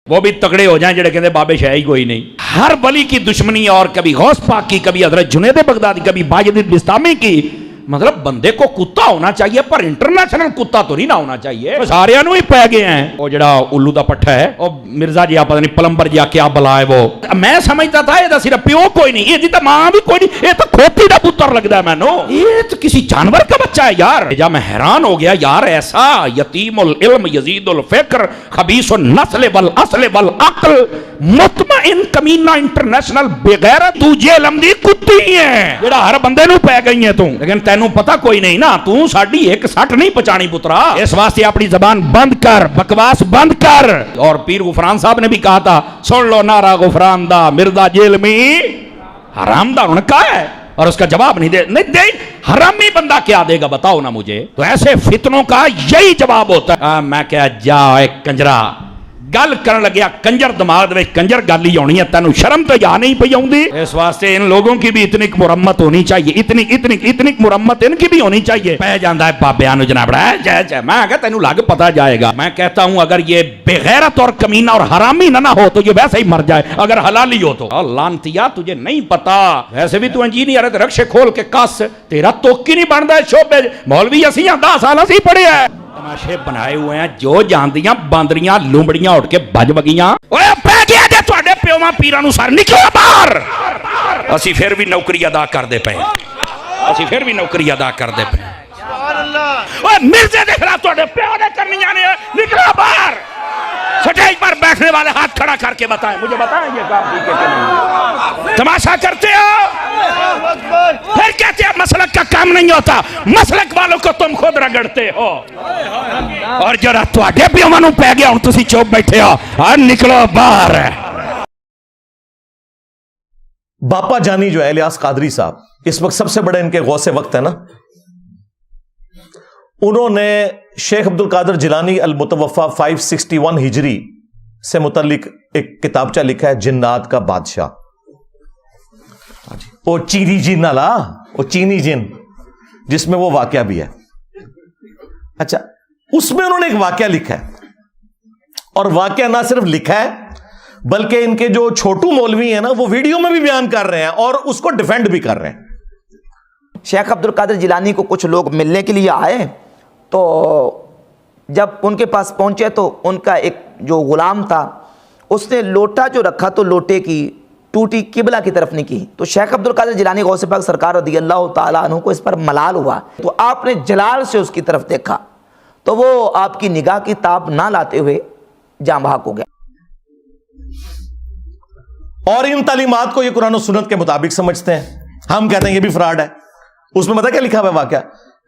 وہ بھی تگڑے ہو جائیں جڑے کہتے بابے شاہ ہی کوئی نہیں. ہر ولی کی دشمنی اور کبھی غوث پاک کی, کبھی حضرت جنید بغدادی, کبھی باجد بستامی کی. مطلب بندے کو کتا ہونا چاہیے پر انٹرنیشنل کتا تو نہیں نہ ہونا چاہیے. سارے انہوں ہی پہ گئے ہیں. وہ جڑا الو دا پٹھا ہے وہ مرزا جی پتہ نہیں پلمبر جی کیا بلا ہے وہ. میں سمجھتا تھا یہ صرف پیو کوئی نہیں, یہ تو ماں بھی کوئی نہیں, یہ تو کھوتی دا پتر لگتا ہے مینو. یہ تو کسی جانور کا بچہ ہے یار. جب میں حیران ہو گیا یار, ایسا یتیم العلم یزید الفکر خبیث النسل والاصل والعقل مطمئن کمینہ انٹرنیشنل بغیرت تجھے علم دی کتی ہے جڑا ہر بندے نو پہ گئی ہے. تم لیکن تینوں پتہ کوئی نہیں نا, تو ساڑی ایک سٹ نہیں پچانی پترا. اس واسطے اپنی زبان بند کر, بکواس بند کر. اور پیر غفران صاحب نے بھی کہا تھا, سن لو نعرہ غفران دا, مرزا جیل میں حرام دا ان کا ہے. اور اس کا جواب نہیں دے حرامی بندہ کیا دے گا بتاؤ نا مجھے. تو ایسے فتنوں کا یہی جواب ہوتا ہے. میں کہا جا ایک کنجرا گل کرن لگیا, کنجر دماغ میں کنجر گل ہی ہونی ہے, تینوں شرم تو یا نہیں پئی آؤندی. اس واسطے ان لوگوں کی بھی اتنی مرمت ہونی چاہیے, اتنی مرمت ان کی بھی ہونی چاہیے. پہ جاندہ ہے بابیاں نو جناب جے میں کہتا تینوں لگ پتہ جائے گا. میں کہتا ہوں اگر یہ بغیرت اور کمینہ اور حرامی نہ ہو تو یہ ویسے ہی مر جائے, اگر حلالی ہو تو. لانتیا تجھے نہیں پتا, ویسے بھی تو انجینئر ہے, رکشے کھول کے کس, تیرا توکی نہیں بنتا ہے شعبے. مولوی اسیاں 10 سال اسی پڑھے ہیں, تماشے بنائے ہوئے ہیں, جو جاندیاں باندریاں لومڑیاں اٹھ کے بج بگیاں. اوے پہ گیا جے تواڈے پیواں پیراں نو سر نکلو باہر. اسی پھر بھی نوکری ادا کر دے پے, اسی پھر بھی نوکری ادا کر دے پے. اوے مرزے دے خلاف تواڈے پیو نے کرنیاں نے, نکلو باہر. سٹیج پر بیٹھنے والے ہاتھ کھڑا کر کے بتائیں, مجھے بتائیں یہ کام ٹھیک ہے کہ نہیں. تماشا کرتے ہو, پھر کہتے ہیں مسلک کا کام نہیں ہوتا. مسلک والوں کو تم خود رگڑتے ہو. اور جو تواڈے پیواں نو پے گیا ہن تسی چوپ بیٹھے ہو, اور نکلو باہر. باپا جانی جو ہے الیاس قادری صاحب, اس وقت سب سے بڑے ان کے غوث وقت ہے نا, انہوں نے شیخ عبد القادر جیلانی المتوفا 561 ہجری سے متعلق ایک کتابچہ لکھا ہے, جنات کا بادشاہ. وہ چینی جن نالا, وہ چینی جن جس میں وہ واقعہ بھی ہے. اچھا, اس میں انہوں نے ایک واقعہ لکھا ہے, اور واقعہ نہ صرف لکھا ہے بلکہ ان کے جو چھوٹو مولوی ہیں نا وہ ویڈیو میں بھی بیان کر رہے ہیں اور اس کو ڈیفینڈ بھی کر رہے ہیں. شیخ عبد القادر جیلانی کو کچھ لوگ ملنے کے لیے آئے, تو جب ان کے پاس پہنچے تو ان کا ایک جو غلام تھا اس نے لوٹا جو رکھا تو لوٹے کی ٹوٹی قبلہ کی طرف نہیں کی. تو شیخ عبد القادر جیلانی غوث پاک سرکار رضی اللہ تعالیٰ عنہ کو اس پر ملال ہوا, تو آپ نے جلال سے اس کی طرف دیکھا تو وہ آپ کی نگاہ کی تاب نہ لاتے ہوئے جاں بحق ہو گیا. اور ان تعلیمات کو یہ قرآن و سنت کے مطابق سمجھتے ہیں. ہم کہتے ہیں یہ بھی فراڈ ہے. اس میں پتہ کیا لکھا ہوا ہے واقعہ,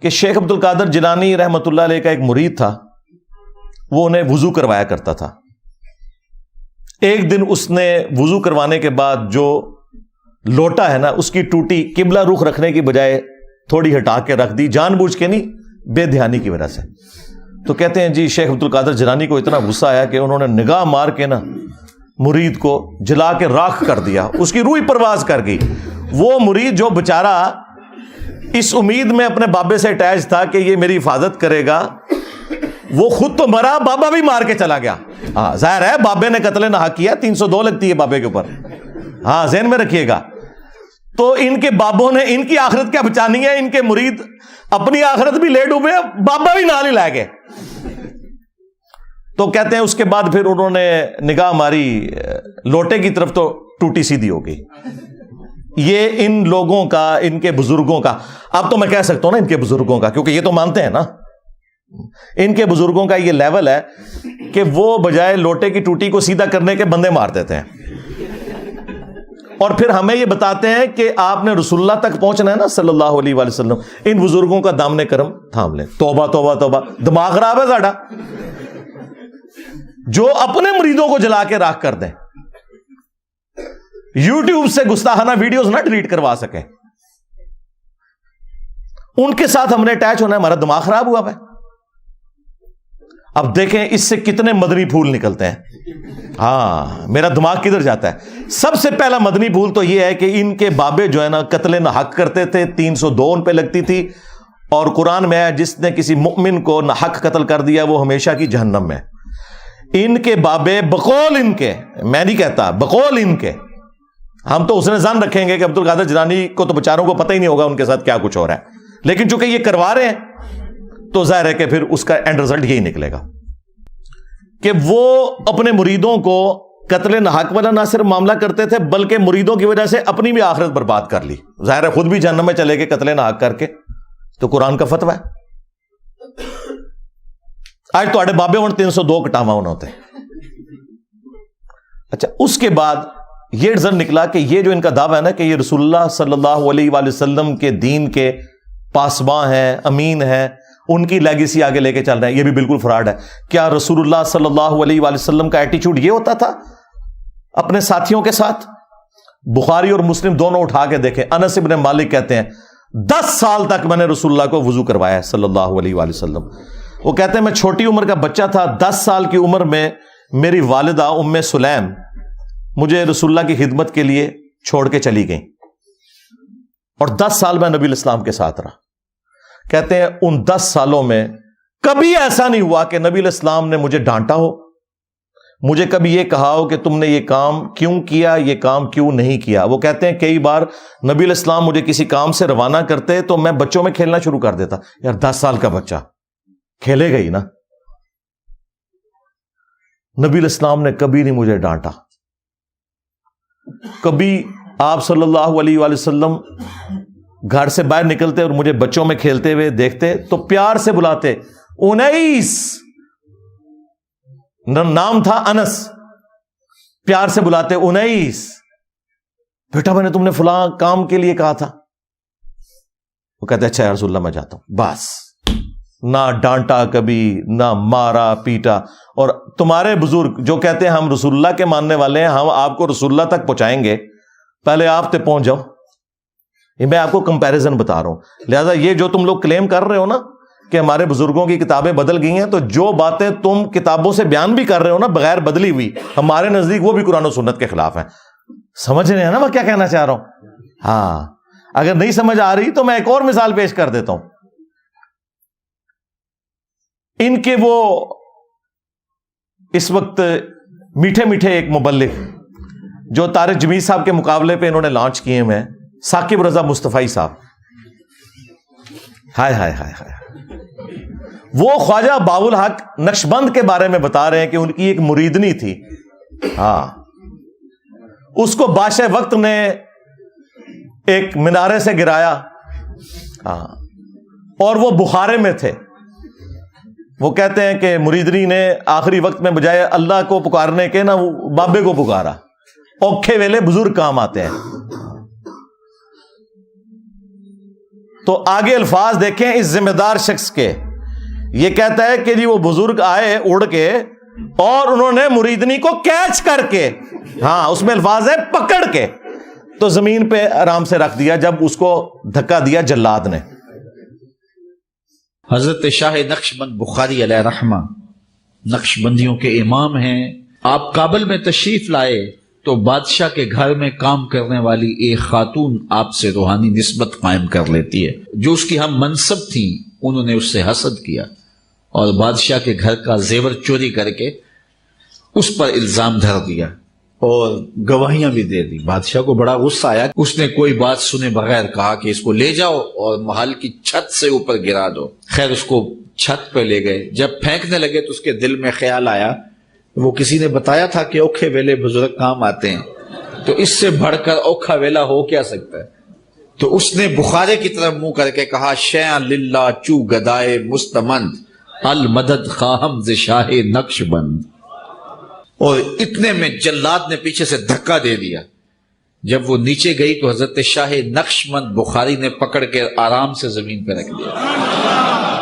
کہ شیخ عبد القادر جیلانی رحمۃ اللہ علیہ کا ایک مرید تھا, وہ انہیں وضو کروایا کرتا تھا. ایک دن اس نے وضو کروانے کے بعد جو لوٹا ہے نا اس کی ٹوٹی قبلہ رخ رکھنے کی بجائے تھوڑی ہٹا کے رکھ دی, جان بوجھ کے نہیں, بے دھیانی کی وجہ سے. تو کہتے ہیں جی شیخ عبد القادر جیلانی کو اتنا غصہ آیا کہ انہوں نے نگاہ مار کے نا مرید کو جلا کے راکھ کر دیا, اس کی روح پرواز کر گئی. وہ مرید جو بیچارہ اس امید میں اپنے بابے سے اٹیچ تھا کہ یہ میری حفاظت کرے گا, وہ خود تو مرا, بابا بھی مار کے چلا گیا. ہاں ظاہر ہے بابے نے قتل ناحق کیا, 302 لگتی ہے بابے کے اوپر, ہاں ذہن میں رکھیے گا. تو ان کے بابوں نے ان کی آخرت کیا بچانی ہے, ان کے مرید اپنی آخرت بھی لے ڈوبے, بابا بھی نال ہی لائے گئے. تو کہتے ہیں اس کے بعد پھر انہوں نے نگاہ ماری لوٹے کی طرف تو ٹوٹی سیدھی ہو گئی. یہ ان لوگوں کا, ان کے بزرگوں کا, اب تو میں کہہ سکتا ہوں نا ان کے بزرگوں کا, کیونکہ یہ تو مانتے ہیں نا, ان کے بزرگوں کا یہ لیول ہے کہ وہ بجائے لوٹے کی ٹوٹی کو سیدھا کرنے کے بندے مار دیتے ہیں, اور پھر ہمیں یہ بتاتے ہیں کہ آپ نے رسول اللہ تک پہنچنا ہے نا صلی اللہ علیہ وآلہ وسلم, ان بزرگوں کا دامن کرم تھام لیں. توبہ توبہ توبہ, دماغ خراب ہے ساڈا, جو اپنے مریدوں کو جلا کے راکھ کر دیں, یوٹیوب سے گستاخانہ ویڈیوز نہ ڈیلیٹ کروا سکیں, ان کے ساتھ ہم نے اٹیچ ہونا ہے, ہمارا دماغ خراب ہوا ہے. اب دیکھیں اس سے کتنے مدنی پھول نکلتے ہیں. ہاں میرا دماغ کدھر جاتا ہے. سب سے پہلا مدنی پھول تو یہ ہے کہ ان کے بابے جو ہے نا قتل ناحق کرتے تھے, 302 ان پہ لگتی تھی, اور قرآن میں ہے جس نے کسی مؤمن کو ناحق قتل کر دیا وہ ہمیشہ کی جہنم میں. ان کے بابے بقول ان کے، میں نہیں کہتا، بقول ان کے، ہم تو اس نے ظن رکھیں گے کہ عبد القادر جیلانی کو تو بیچاروں کو پتہ ہی نہیں ہوگا ان کے ساتھ کیا کچھ ہو رہا ہے، لیکن چونکہ یہ کروا رہے ہیں تو ظاہر ہے کہ پھر اس کا اینڈ رزلٹ یہی نکلے گا کہ وہ اپنے مریدوں کو قتل ناحق والا نہ صرف معاملہ کرتے تھے بلکہ مریدوں کی وجہ سے اپنی بھی آخرت برباد کر لی. ظاہر ہے خود بھی جہنم میں چلے گئے قتل ناحق کر کے، تو قرآن کا فتویٰ ہے. آج تو آڑے بابے ہوں 302 کٹاوا ہوتے ہیں. اچھا، اس کے بعد یہ رزلٹ نکلا کہ یہ جو ان کا دعویٰ ہے نا کہ یہ رسول اللہ صلی اللہ علیہ وآلہ وسلم کے دین کے پاسباں ہیں، امین ہیں، ان کی لیگیسی آگے لے کے چل رہے ہیں، یہ بھی بالکل فراڈ ہے. کیا رسول اللہ صلی اللہ علیہ وآلہ وسلم کا ایٹیچیوڈ یہ ہوتا تھا اپنے ساتھیوں کے ساتھ؟ بخاری اور مسلم دونوں اٹھا کے دیکھیں. انس ابن مالک کہتے ہیں 10 سال تک میں نے رسول اللہ کو وضو کروایا ہے صلی اللہ علیہ وآلہ وسلم. وہ کہتے ہیں میں چھوٹی عمر کا بچہ تھا، 10 سال کی عمر میں میری والدہ ام سلیم مجھے رسول اللہ کی خدمت کے لیے چھوڑ کے چلی گئیں، اور 10 سال میں نبی الاسلام کے ساتھ رہا. کہتے ہیں ان 10 سالوں میں کبھی ایسا نہیں ہوا کہ نبی الاسلام نے مجھے ڈانٹا ہو، مجھے کبھی یہ کہا ہو کہ تم نے یہ کام کیوں کیا، یہ کام کیوں نہیں کیا. وہ کہتے ہیں کئی بار نبی الاسلام مجھے کسی کام سے روانہ کرتے تو میں بچوں میں کھیلنا شروع کر دیتا. یار 10 سال کا بچہ کھیلے گا ہی نا. نبی الاسلام نے کبھی نہیں مجھے ڈانٹا. کبھی آپ صلی اللہ علیہ وآلہ وسلم گھر سے باہر نکلتے اور مجھے بچوں میں کھیلتے ہوئے دیکھتے تو پیار سے بلاتے، انیس، نام تھا انس، پیار سے بلاتے، انیس بیٹا میں نے تم نے فلاں کام کے لیے کہا تھا. وہ کہتے اچھا یا رسول اللہ میں جاتا ہوں. بس نہ ڈانٹا کبھی، نہ مارا پیٹا. اور تمہارے بزرگ جو کہتے ہیں ہم رسول اللہ کے ماننے والے ہیں، ہم آپ کو رسول اللہ تک پہنچائیں گے، پہلے آپ تک پہنچ جاؤ. یہ میں آپ کو کمپیریزن بتا رہا ہوں. لہذا یہ جو تم لوگ کلیم کر رہے ہو نا کہ ہمارے بزرگوں کی کتابیں بدل گئی ہیں، تو جو باتیں تم کتابوں سے بیان بھی کر رہے ہو نا بغیر بدلی ہوئی، ہمارے نزدیک وہ بھی قرآن و سنت کے خلاف ہیں. سمجھ رہے ہیں نا میں کیا کہنا چاہ رہا ہوں؟ ہاں، اگر نہیں سمجھ آ رہی تو میں ایک اور مثال پیش کر دیتا ہوں. ان کے وہ اس وقت میٹھے میٹھے ایک مبلغ جو طارق جمیل صاحب کے مقابلے پہ انہوں نے لانچ کیے ہیں، ثاقب رضا مصطفی صاحب، ہائے ہائے ہائے ہائے، وہ خواجہ باول حق نقشبند کے بارے میں بتا رہے ہیں کہ ان کی ایک مریدنی تھی. ہاں، اس کو بادشاہ وقت نے ایک مینارے سے گرایا. ہاں، اور وہ بخارے میں تھے. وہ کہتے ہیں کہ مریدنی نے آخری وقت میں بجائے اللہ کو پکارنے کے نا وہ بابے کو پکارا. اوکھے ویلے بزرگ کام آتے ہیں. تو آگے الفاظ دیکھیں اس ذمہ دار شخص کے. یہ کہتا ہے کہ جی وہ بزرگ آئے اڑ کے اور انہوں نے مریدنی کو کیچ کر کے، ہاں اس میں الفاظ ہے پکڑ کے، تو زمین پہ آرام سے رکھ دیا جب اس کو دھکا دیا جلاد نے. حضرت شاہ نقشبند بخاری علیہ رحمہ نقشبندیوں کے امام ہیں. آپ کابل میں تشریف لائے تو بادشاہ کے گھر میں کام کرنے والی ایک خاتون آپ سے روحانی نسبت قائم کر لیتی ہے. جو اس کی ہم منصب تھیں انہوں نے اس سے حسد کیا اور بادشاہ کے گھر کا زیور چوری کر کے اس پر الزام دھر دیا اور گواہیاں بھی دے دی. بادشاہ کو بڑا غصہ آیا. اس نے کوئی بات سنے بغیر کہا کہ اس کو لے جاؤ اور محل کی چھت سے اوپر گرا دو. خیر اس کو چھت پہ لے گئے. جب پھینکنے لگے تو اس کے دل میں خیال آیا، وہ کسی نے بتایا تھا کہ اوکھے ویلے بزرگ کام آتے ہیں، تو اس سے بڑھ کر اوکھا ویلا ہو کیا سکتا ہے. تو اس نے بخارے کی طرف منہ کر کے کہا، شیعہ للہ چو گدائے مستمند المدد خواہم ز شاہ نقش بند. اور اتنے میں جلاد نے پیچھے سے دھکا دے دیا. جب وہ نیچے گئی تو حضرت شاہ نقشبند بخاری نے پکڑ کے آرام سے زمین پہ رکھ دیا.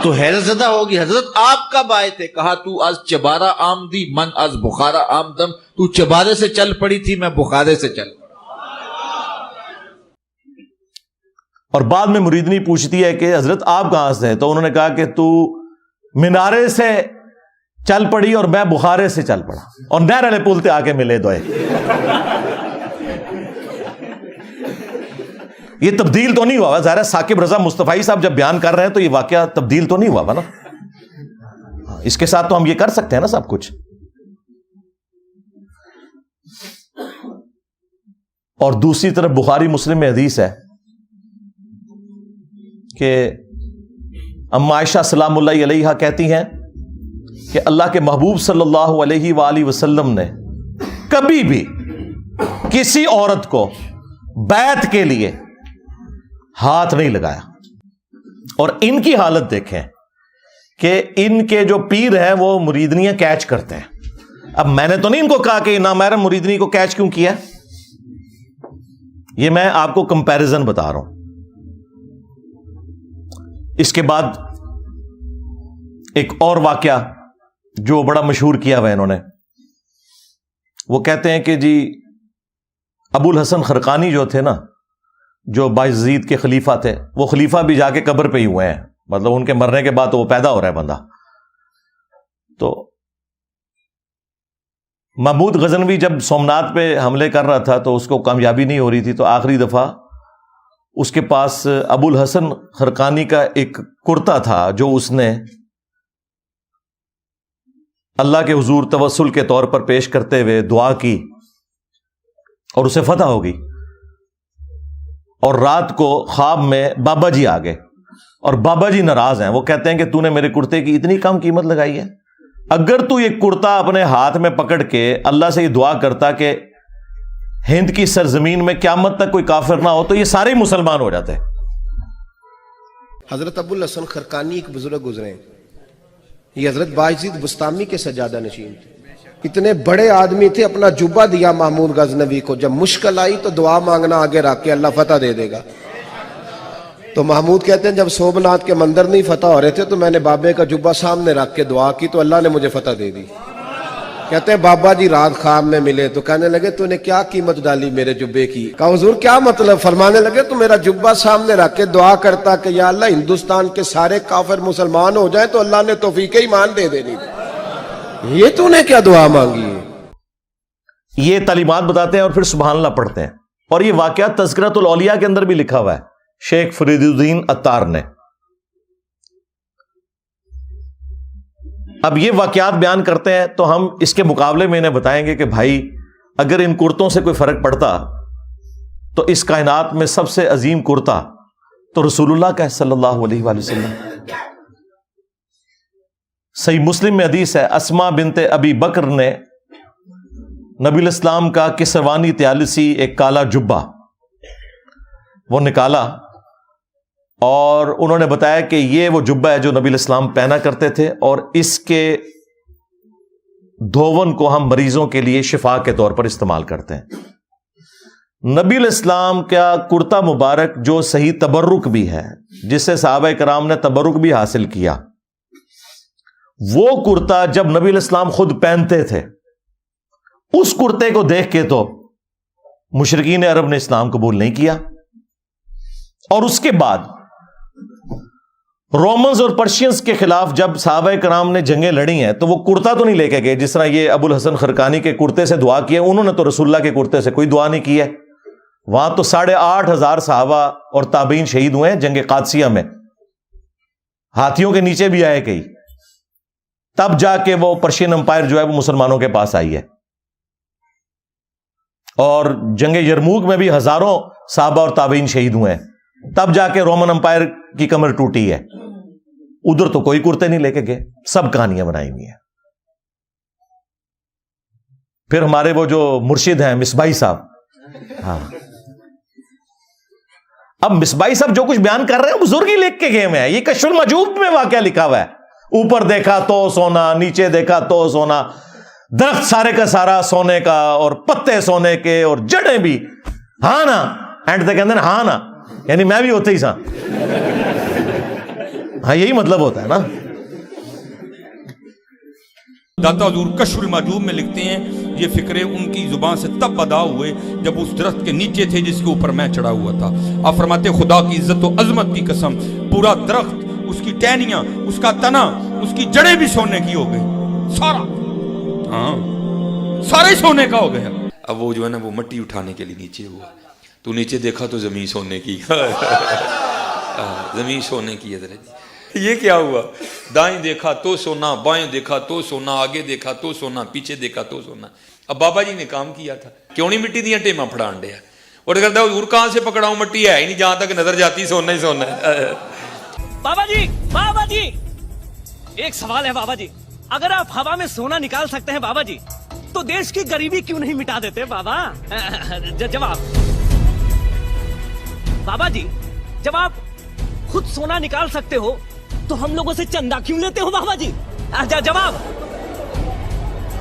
تو حیرت زدہ ہوگی، حضرت آپ کب آئے تھے؟ کہا تو از چبارہ آمدی من از بخارا آمدم. تو چبارے سے چل پڑی تھی، میں بخارے سے چل پڑا. اور بعد میں مریدنی پوچھتی ہے کہ حضرت آپ کہاں سے؟ تو انہوں نے کہا کہ تو مینارے سے چل پڑی اور میں بخارے سے چل پڑا، اور نہر والے پل تے آ کے ملے دوئے. یہ تبدیل تو نہیں ہوا. ظاہر ہے ثاقب رضا مصطفی صاحب جب بیان کر رہے ہیں تو یہ واقعہ تبدیل تو نہیں ہوا نا. اس کے ساتھ تو ہم یہ کر سکتے ہیں نا سب کچھ. اور دوسری طرف بخاری مسلم میں حدیث ہے کہ اما عائشہ سلام اللہ علیہا کہتی ہیں کہ اللہ کے محبوب صلی اللہ علیہ وآلہ وسلم نے کبھی بھی کسی عورت کو بیعت کے لیے ہاتھ نہیں لگایا. اور ان کی حالت دیکھیں کہ ان کے جو پیر ہیں وہ مریدنیاں کیچ کرتے ہیں. اب میں نے تو نہیں ان کو کہا کہ نامحرم مریدنی کو کیچ کیوں کیا، یہ میں آپ کو کمپیریزن بتا رہا ہوں. اس کے بعد ایک اور واقعہ جو بڑا مشہور کیا ہوا انہوں نے، وہ کہتے ہیں کہ جی ابو الحسن خرقانی جو تھے نا، جو بایزید کے خلیفہ تھے، وہ خلیفہ بھی جا کے قبر پہ ہی ہوئے ہیں، مطلب ان کے مرنے کے بعد تو وہ پیدا ہو رہا ہے بندہ. تو محمود غزنوی جب سومناتھ پہ حملے کر رہا تھا تو اس کو کامیابی نہیں ہو رہی تھی، تو آخری دفعہ اس کے پاس ابو الحسن خرقانی کا ایک کرتا تھا جو اس نے اللہ کے حضور توسل کے طور پر پیش کرتے ہوئے دعا کی اور اسے فتح ہو گئی. اور رات کو خواب میں بابا جی آ گئے اور بابا جی ناراض ہیں. وہ کہتے ہیں کہ تو نے میرے کرتے کی اتنی کم قیمت لگائی ہے، اگر تو یہ کرتا اپنے ہاتھ میں پکڑ کے اللہ سے یہ دعا کرتا کہ ہند کی سرزمین میں قیامت تک کوئی کافر نہ ہو تو یہ سارے ہی مسلمان ہو جاتے. حضرت ابو الحسن خرقانی ایک بزرگ گزرے ہیں، یہ حضرت بایزید بستامی کے سجادہ نشین تھے. اتنے بڑے آدمی تھے، اپنا جبہ دیا محمود غزنوی کو، جب مشکل آئی تو دعا مانگنا آگے رکھ کے اللہ فتح دے دے گا. تو محمود کہتے ہیں جب سومناتھ کے مندر نہیں فتح ہو رہے تھے تو میں نے بابے کا جبہ سامنے رکھ کے دعا کی تو اللہ نے مجھے فتح دے دی. کہتے ہیں بابا جی رات خواب میں ملے تو کہنے لگے تو نے کیا قیمت ڈالی میرے جبے کی؟ کہا حضور کیا مطلب؟ فرمانے لگے تو میرا جبہ سامنے رکھ کے دعا کرتا کہ یا اللہ ہندوستان کے سارے کافر مسلمان ہو جائیں تو اللہ نے توفیق ایمان دے دینی. یہ تو نے کیا دعا مانگی ہے؟ یہ تعلیمات بتاتے ہیں اور پھر سبحان اللہ پڑھتے ہیں. اور یہ واقعہ تذکرۃ الاولیاء کے اندر بھی لکھا ہوا ہے شیخ فرید الدین عطار نے. اب یہ واقعات بیان کرتے ہیں تو ہم اس کے مقابلے میں انہیں بتائیں گے کہ بھائی اگر ان کرتوں سے کوئی فرق پڑتا تو اس کائنات میں سب سے عظیم کرتا تو رسول اللہ کا ہے صلی اللہ علیہ وآلہ وسلم. صحیح مسلم میں حدیث ہے اسما بنت ابی بکر نے نبی الاسلام کا کسروانی طیالسی ایک کالا جبہ وہ نکالا اور انہوں نے بتایا کہ یہ وہ جبہ ہے جو نبی الاسلام پہنا کرتے تھے اور اس کے دھون کو ہم مریضوں کے لیے شفا کے طور پر استعمال کرتے ہیں. نبی الاسلام کا کرتا مبارک جو صحیح تبرک بھی ہے جس سے صحابہ کرام نے تبرک بھی حاصل کیا، وہ کرتا جب نبی الاسلام خود پہنتے تھے اس کرتے کو دیکھ کے تو مشرکین عرب نے اسلام قبول نہیں کیا. اور اس کے بعد رومنز اور پرشینز کے خلاف جب صحابہ کرام نے جنگیں لڑی ہیں تو وہ کرتا تو نہیں لے کے گئے جس طرح یہ ابو الحسن خرقانی کے کرتے سے دعا کی ہے. انہوں نے تو رسول اللہ کے کرتے سے کوئی دعا نہیں کی ہے. وہاں تو 8,500 صحابہ اور تابعین شہید ہوئے ہیں جنگ قادسیہ میں، ہاتھیوں کے نیچے بھی آئے کئی، تب جا کے وہ پرشین امپائر جو ہے وہ مسلمانوں کے پاس آئی ہے. اور جنگ یرموک میں بھی ہزاروں صحابہ اور تابعین شہید ہوئے ہیں، تب جا کے رومن امپائر کی کمر ٹوٹی ہے. ادھر تو کوئی کرتے نہیں لے کے گئے، سب کہانیاں بنائی ہوئی ہیں. پھر ہمارے وہ جو مرشد ہیں مصباحی صاحب، ہاں اب مصباحی صاحب جو کچھ بیان کر رہے ہیں بزرگ ہی لکھ کے گئے ہوئے ہیں. یہ کشف المجوب میں واقعہ لکھا ہوا ہے، اوپر دیکھا تو سونا، نیچے دیکھا تو سونا، درخت سارے کا سارا سونے کا اور پتے سونے کے اور جڑیں بھی. ہاں نا اینڈ تک کہتے ہیں ہاں نا، یعنی میں بھی ہوتے ہی سا. ہاں یہی مطلب ہوتا ہے نا. داتا حضور کشف المحجوب میں لکھتے ہیں یہ فکرے ان کی زبان سے تب ادا ہوئے جب اس درخت کے نیچے تھے جس کے اوپر میں چڑھا ہوا تھا. آپ فرماتے خدا کی عزت و عظمت کی قسم پورا درخت، اس کی ٹہنیاں، اس کا تنا، اس کی جڑیں بھی سونے کی ہو گئی، سارا، ہاں سارے سونے کا ہو گیا. اب وہ جو ہے نا وہ مٹی اٹھانے کے لیے نیچے ہوا، تو نیچے دیکھا تو زمین سونے کی زمین سونے کی ہے. یہ کیا ہوا؟ دائیں دیکھا تو سونا، بائیں دیکھا تو سونا، آگے دیکھا تو سونا، پیچھے دیکھا تو سونا. اب بابا جی نے کام کیا تھا، کیوں نہیں مٹی دیا ٹیما پھڑان ڈیا. اور کہتا ہے حضور کہاں سے پکڑاؤں مٹی ہے ہی نہیں, جہاں تک نظر جاتی سونا ہی سونا ہے. بابا جی ایک سوال ہے بابا جی, اگر آپ ہوا میں سونا نکال سکتے ہیں بابا جی تو دیش کی غریبی کیوں نہیں مٹا دیتے بابا؟ جواب بابا جی, جب آپ خود سونا نکال سکتے ہو تو ہم لوگوں سے چندہ کیوں لیتے ہو بابا جی؟ جواب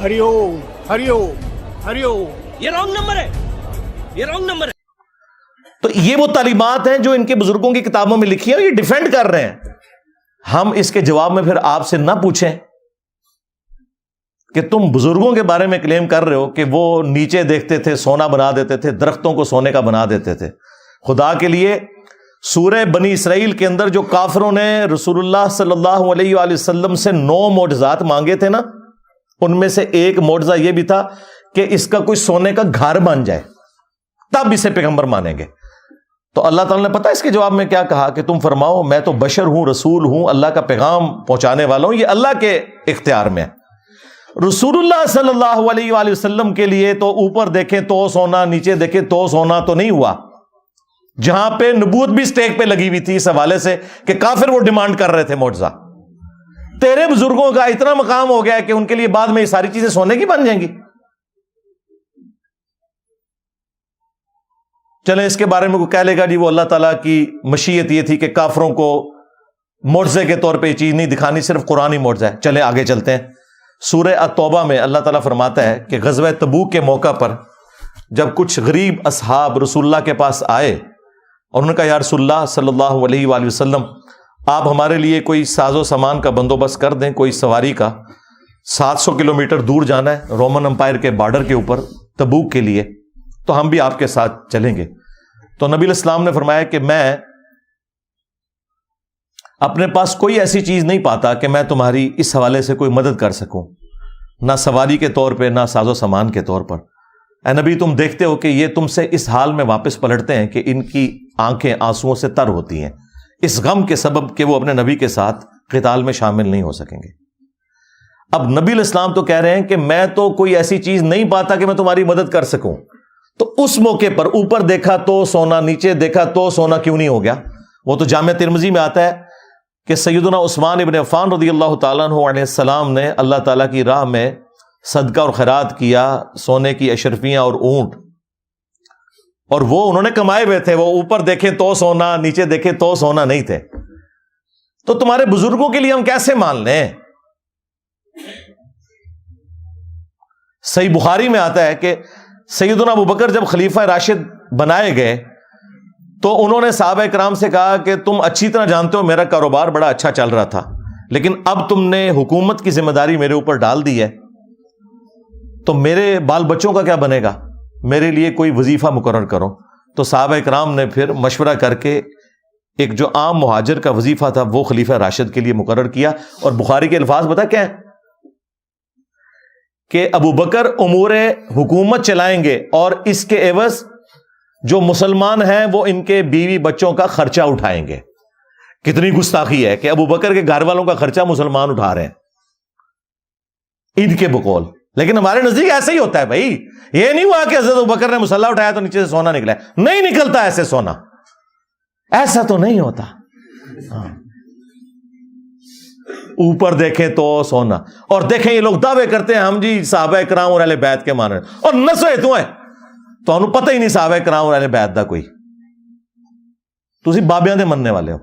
ہری اوم ہری اوم ہری اوم. یہ رانگ نمبر ہے, یہ رانگ نمبر ہے. تو یہ وہ تعلیمات ہیں جو ان کے بزرگوں کی کتابوں میں لکھی ہیں, یہ ڈیفینڈ کر رہے ہیں. ہم اس کے جواب میں پھر آپ سے نہ پوچھیں کہ تم بزرگوں کے بارے میں کلیم کر رہے ہو کہ وہ نیچے دیکھتے تھے سونا بنا دیتے تھے, درختوں کو سونے کا بنا دیتے تھے. خدا کے لیے سورہ بنی اسرائیل کے اندر جو کافروں نے رسول اللہ صلی اللہ علیہ وآلہ وسلم سے 9 معجزات مانگے تھے نا, ان میں سے ایک معجزہ یہ بھی تھا کہ اس کا کوئی سونے کا گھر بن جائے, تب اسے پیغمبر مانیں گے. تو اللہ تعالیٰ نے پتہ اس کے جواب میں کیا کہا کہ تم فرماؤ میں تو بشر ہوں, رسول ہوں, اللہ کا پیغام پہنچانے والا ہوں, یہ اللہ کے اختیار میں ہے. رسول اللہ صلی اللہ علیہ وآلہ وسلم کے لیے تو اوپر دیکھیں تو سونا, نیچے دیکھیں تو سونا تو نہیں ہوا. جہاں پہ نبوت بھی سٹیک پہ لگی ہوئی تھی اس حوالے سے کہ کافر وہ ڈیمانڈ کر رہے تھے معجزہ. تیرے بزرگوں کا اتنا مقام ہو گیا کہ ان کے لیے بعد میں یہ ساری چیزیں سونے کی بن جائیں گی. چلیں اس کے بارے میں کوئی کہہ لے گا جی وہ اللہ تعالیٰ کی مشیت یہ تھی کہ کافروں کو معجزے کے طور پہ یہ چیز نہیں دکھانی, صرف قرآنی معجزہ ہے. چلیں آگے چلتے ہیں. سورہ التوبہ میں اللہ تعالیٰ فرماتا ہے کہ غزوہ تبوک کے موقع پر جب کچھ غریب اصحاب رسول اللہ کے پاس آئے اور انہوں نے کہا یا رسول اللہ صلی اللہ علیہ وآلہ وسلم آپ ہمارے لیے کوئی ساز و سامان کا بندوبست کر دیں, کوئی سواری کا. 700 کلومیٹر دور جانا ہے رومن امپائر کے بارڈر کے اوپر تبوک کے لیے, تو ہم بھی آپ کے ساتھ چلیں گے. تو نبی الاسلام نے فرمایا کہ میں اپنے پاس کوئی ایسی چیز نہیں پاتا کہ میں تمہاری اس حوالے سے کوئی مدد کر سکوں, نہ سواری کے طور پہ نہ ساز و سامان کے طور پر. اے نبی تم دیکھتے ہو کہ یہ تم سے اس حال میں واپس پلٹتے ہیں کہ ان کی آنکھیں آنسوؤں سے تر ہوتی ہیں, اس غم کے سبب کہ وہ اپنے نبی کے ساتھ قتال میں شامل نہیں ہو سکیں گے. اب نبی الاسلام تو کہہ رہے ہیں کہ میں تو کوئی ایسی چیز نہیں پاتا کہ میں تمہاری مدد کر سکوں. تو اس موقع پر اوپر دیکھا تو سونا, نیچے دیکھا تو سونا کیوں نہیں ہو گیا؟ وہ تو جامع ترمذی میں آتا ہے کہ سیدنا عثمان ابن عفان رضی اللہ تعالیٰ عنہ علیہ السلام نے اللہ تعالیٰ کی راہ میں صدقہ اور خیرات کیا, سونے کی اشرفیاں اور اونٹ, اور وہ انہوں نے کمائے ہوئے تھے. وہ اوپر دیکھیں تو سونا, نیچے دیکھیں تو سونا نہیں تھے. تو تمہارے بزرگوں کے لیے ہم کیسے مان لیں؟ صحیح بخاری میں آتا ہے کہ سیدنا ابو بکر جب خلیفہ راشد بنائے گئے تو انہوں نے صحابہ کرام سے کہا کہ تم اچھی طرح جانتے ہو میرا کاروبار بڑا اچھا چل رہا تھا, لیکن اب تم نے حکومت کی ذمہ داری میرے اوپر ڈال دی ہے, تو میرے بال بچوں کا کیا بنے گا؟ میرے لیے کوئی وظیفہ مقرر کرو. تو صحابہ کرام نے پھر مشورہ کر کے ایک جو عام مہاجر کا وظیفہ تھا وہ خلیفہ راشد کے لیے مقرر کیا. اور بخاری کے الفاظ بتا کیا ہے کہ ابو بکر امور حکومت چلائیں گے اور اس کے عوض جو مسلمان ہیں وہ ان کے بیوی بچوں کا خرچہ اٹھائیں گے. کتنی گستاخی ہے کہ ابو بکر کے گھر والوں کا خرچہ مسلمان اٹھا رہے ہیں ان کے بقول. لیکن ہمارے نزدیک ایسا ہی ہوتا ہے بھائی. یہ نہیں ہوا کہ حضرت ابو بکر نے مسلح اٹھایا تو نیچے سے سونا نکلا, نہیں نکلتا ایسے سونا, ایسا تو نہیں ہوتا. اوپر دیکھیں تو سونا, اور دیکھیں یہ لوگ دعوے کرتے ہیں ہم جی صحابہ کرام اور اہل بیت کے ماننے, اور نسوے تو ہیں تو انہوں پتہ ہی نہیں صحابہ کرام اور اہل بیت دا کوئی, تسی بابیاں دے مننے والے ہو.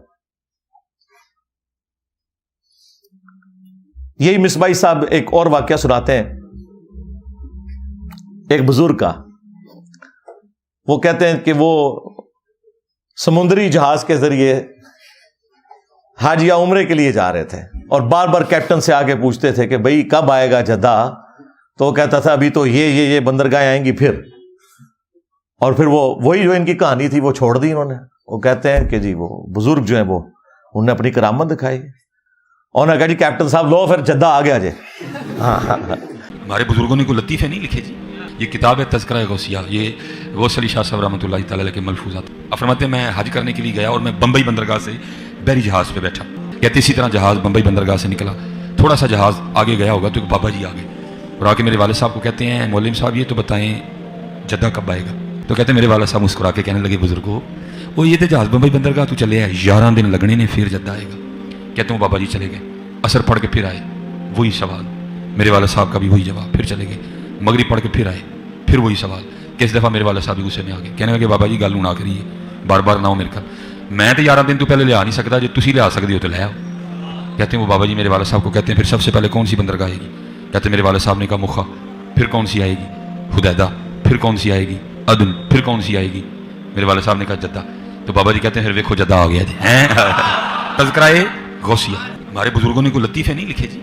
یہی مصباحی صاحب ایک اور واقعہ سناتے ہیں ایک بزرگ کا. وہ کہتے ہیں کہ وہ سمندری جہاز کے ذریعے حج یا عمرے کے لیے جا رہے تھے اور بار بار کیپٹن سے آگے پوچھتے تھے کہ بھئی کب آئے گا جدہ, تو وہ کہتا تھا ابھی تو یہ بندرگاہیں آئیں گی پھر, اور پھر وہی جو ان کی کہانی تھی وہ چھوڑ دی انہوں نے. وہ کہتے ہیں کہ جی وہ بزرگ جو ہیں وہ انہوں نے اپنی کرامت دکھائی, اور نے کہا جی کیپٹن صاحب لو پھر جدہ آ گیا جی. ہمارے بزرگوں نے کوئی لطیفے نہیں لکھے جی. یہ کتاب ہے تذکرہ غوثیہ, یہ غوث علی شاہ صاحب رحمۃ اللہ تعالی علیہ کے ملفوظات. آپ فرماتے ہیں میں حج کرنے کے لیے گیا اور میں بمبئی بندرگاہ سے بحری جہاز پہ بیٹھا. کہتے اسی طرح جہاز بمبئی بندرگاہ سے نکلا, تھوڑا سا جہاز آگے گیا ہوگا تو ایک بابا جی آ گئے اور آ کے میرے والد صاحب کو کہتے ہیں مولوی صاحب یہ تو بتائیں جدہ کب آئے گا. تو کہتے ہیں میرے والد صاحب مسکرا کے کہنے لگے بزرگوں وہ یہ تو جہاز بمبئی بندرگاہ تو چلے آئے 11 دن لگنے نے پھر جدہ آئے گا. کہتے ہیں بابا جی چلے گئے, عصر پڑھ کے پھر آئے, وہی سوال. میرے والد صاحب کا بھی وہی جواب, پھر چلے گئے, مغرب پڑھ کے پھر آئے, پھر وہی سوال. کس دفعہ میرے والد صاحب بھی غصے میں آ گئے, کہنے لگے بابا جی گل نہ کریے, بار بار نہ ہو میرے گھر, میں تو 11 دن تو پہلے لیا نہیں سکتا, جو تسی لیا سکتے ہو تو لے آؤ. کہتے ہیں وہ بابا جی میرے والد صاحب کو کہتے ہیں پھر سب سے پہلے کون سی بندرگاہ آئے گی؟ کہتے ہیں میرے والد صاحب نے کہا مخا. پھر کون سی آئے گی؟ حدیدہ. پھر کون سی آئے گی؟ عدن. پھر کون سی آئے گی؟ میرے والد صاحب نے کہا جدہ. تو بابا جی کہتے ہیں پھر ویکھو جدہ آ گیا جی. تذکرہ غوثیہ. ہمارے بزرگوں نے کوئی لطیفے نہیں لکھے جی.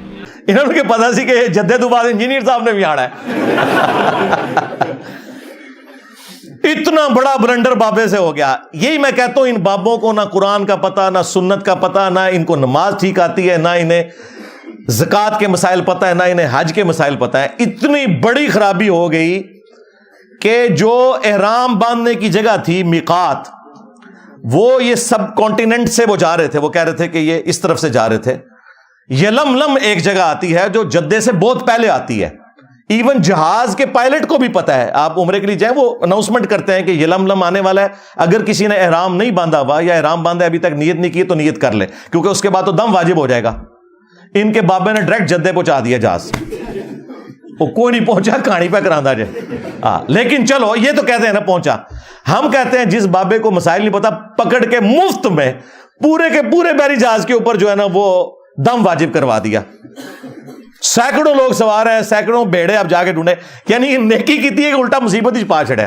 انہوں نے پتا سی کہ جدے تو بعد انجینئر صاحب نے بھی آنا ہے. اتنا بڑا بلنڈر بابے سے ہو گیا. یہی میں کہتا ہوں ان بابوں کو نہ قرآن کا پتہ, نہ سنت کا پتہ, نہ ان کو نماز ٹھیک آتی ہے, نہ انہیں زکوٰۃ کے مسائل پتہ ہے, نہ انہیں حج کے مسائل پتہ ہے. اتنی بڑی خرابی ہو گئی کہ جو احرام باندھنے کی جگہ تھی میقات, وہ یہ سب کانٹیننٹ سے وہ جا رہے تھے, وہ کہہ رہے تھے کہ یہ اس طرف سے جا رہے تھے. یلملم ایک جگہ آتی ہے جو جدے سے بہت پہلے آتی ہے. ایون جہاز کے پائلٹ کو بھی پتا ہے, آپ عمرے کے لیے جائیں وہ اناؤنسمنٹ کرتے ہیں کہ یلملم آنے والا ہے, اگر کسی نے احرام نہیں باندھا ہوا یا احرام باندھا ابھی تک نیت نہیں کی تو نیت کر لے, کیونکہ اس کے بعد تو دم واجب ہو جائے گا. ان کے بابے نے ڈائریکٹ جدے پہنچا دیا جہاز, وہ کوئی نہیں پہنچا, کہانی پہ کراندہ جائے. لیکن چلو یہ تو کہتے ہیں نا پہنچا. ہم کہتے ہیں جس بابے کو مسائل نہیں پتا, پکڑ کے مفت میں پورے کے پورے بحری جہاز کے اوپر جو ہے نا وہ دم واجب کروا دیا. سینکڑوں لوگ سوار ہیں, سینکڑوں بیڑے آپ جا کے ڈھونڈے, یعنی نیکی کی تھی کہ الٹا مصیبت ہی پا چھڑا.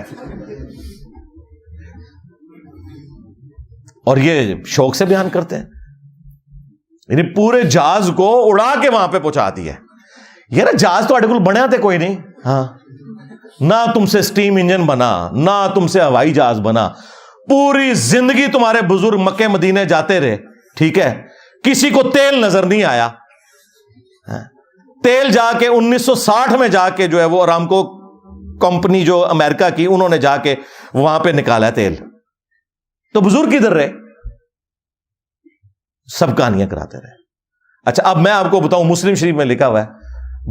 اور یہ شوق سے بیان کرتے ہیں, یعنی پورے جہاز کو اڑا کے وہاں پہ پہنچا دیا. یہ نا جہاز تو اٹکل بنیا تھے کوئی نہیں, ہاں نہ تم سے سٹیم انجن بنا, نہ تم سے ہوائی جہاز بنا. پوری زندگی تمہارے بزرگ مکے مدینے جاتے رہے, ٹھیک ہے, کسی کو تیل نظر نہیں آیا. تیل جا کے 1960 میں جا کے جو ہے وہ ارامکو کمپنی جو امریکہ کی, انہوں نے جا کے وہاں پہ نکالا تیل. تو بزرگ کدھر رہے؟ سب کہانیاں کراتے رہے. اچھا اب میں آپ کو بتاؤں, مسلم شریف میں لکھا ہوا ہے,